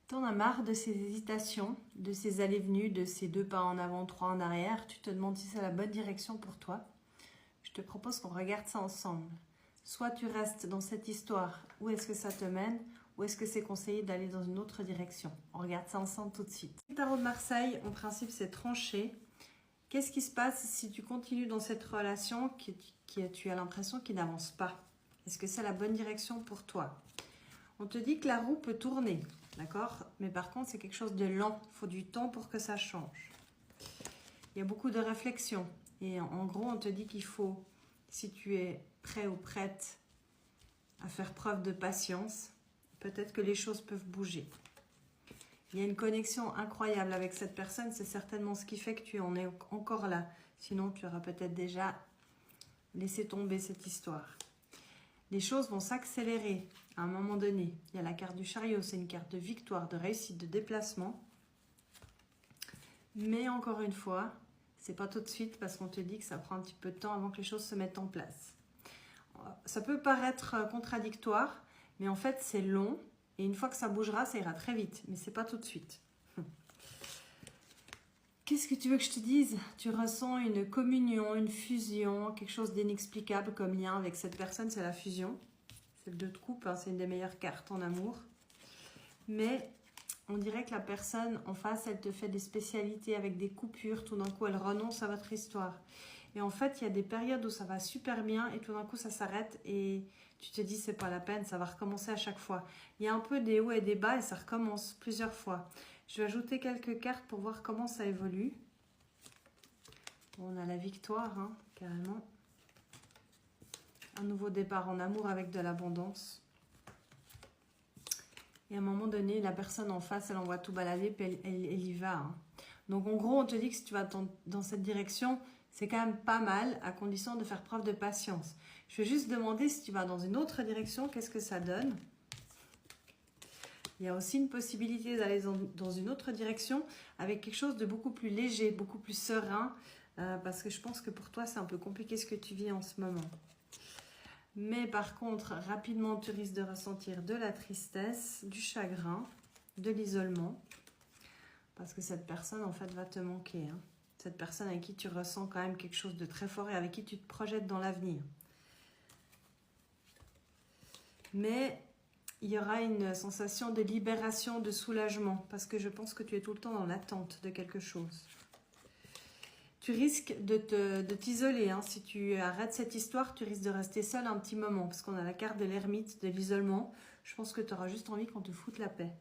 T'en as marre de ces hésitations, de ces allées-venues, de ces 2 pas en avant, 3 en arrière. Tu te demandes si c'est la bonne direction pour toi. Je te propose qu'on regarde ça ensemble. Soit tu restes dans cette histoire, où est-ce que ça te mène, ou est-ce que c'est conseillé d'aller dans une autre direction? On regarde ça ensemble tout de suite. Le tarot de Marseille, en principe, c'est tranché. Qu'est-ce qui se passe si tu continues dans cette relation tu as l'impression qu'il n'avance pas? Est-ce que c'est la bonne direction pour toi? On te dit que la roue peut tourner, d'accord? Mais par contre, c'est quelque chose de lent. Il faut du temps pour que ça change. Il y a beaucoup de réflexion. Et en gros, on te dit qu'il faut, si tu es prêt ou prête à faire preuve de patience, peut-être que les choses peuvent bouger. Il y a une connexion incroyable avec cette personne. C'est certainement ce qui fait que tu en es encore là. Sinon, tu auras peut-être déjà laissé tomber cette histoire. Les choses vont s'accélérer à un moment donné. Il y a la carte du chariot, c'est une carte de victoire, de réussite, de déplacement. Mais encore une fois, c'est pas tout de suite parce qu'on te dit que ça prend un petit peu de temps avant que les choses se mettent en place. Ça peut paraître contradictoire, mais en fait c'est long. Et une fois que ça bougera, ça ira très vite. Mais c'est pas tout de suite. Qu'est-ce que tu veux que je te dise? Tu ressens une communion, une fusion, quelque chose d'inexplicable comme lien avec cette personne, c'est la fusion. C'est le 2 de coupe, hein, c'est une des meilleures cartes en amour. Mais on dirait que la personne en face, elle te fait des spécialités avec des coupures. Tout d'un coup, elle renonce à votre histoire. Et en fait, il y a des périodes où ça va super bien et tout d'un coup, ça s'arrête et tu te dis, c'est pas la peine, ça va recommencer à chaque fois. Il y a un peu des hauts et des bas et ça recommence plusieurs fois. Je vais ajouter quelques cartes pour voir comment ça évolue. On a la victoire, hein, carrément. Un nouveau départ en amour avec de l'abondance. Et à un moment donné, la personne en face, elle envoie tout balader, puis elle y va. Hein. Donc en gros, on te dit que si tu vas dans cette direction, c'est quand même pas mal, à condition de faire preuve de patience. Je vais juste demander si tu vas dans une autre direction, qu'est-ce que ça donne? Il y a aussi une possibilité d'aller dans une autre direction avec quelque chose de beaucoup plus léger, beaucoup plus serein, parce que je pense que pour toi, c'est un peu compliqué ce que tu vis en ce moment. Mais par contre, rapidement, tu risques de ressentir de la tristesse, du chagrin, de l'isolement, parce que cette personne, en fait, va te manquer. Hein. Cette personne avec qui tu ressens quand même quelque chose de très fort et avec qui tu te projettes dans l'avenir. Mais il y aura une sensation de libération, de soulagement, parce que je pense que tu es tout le temps dans l'attente de quelque chose. Tu risques de t'isoler. Hein. Si tu arrêtes cette histoire, tu risques de rester seul un petit moment, parce qu'on a la carte de l'ermite, de l'isolement. Je pense que tu auras juste envie qu'on te foute la paix.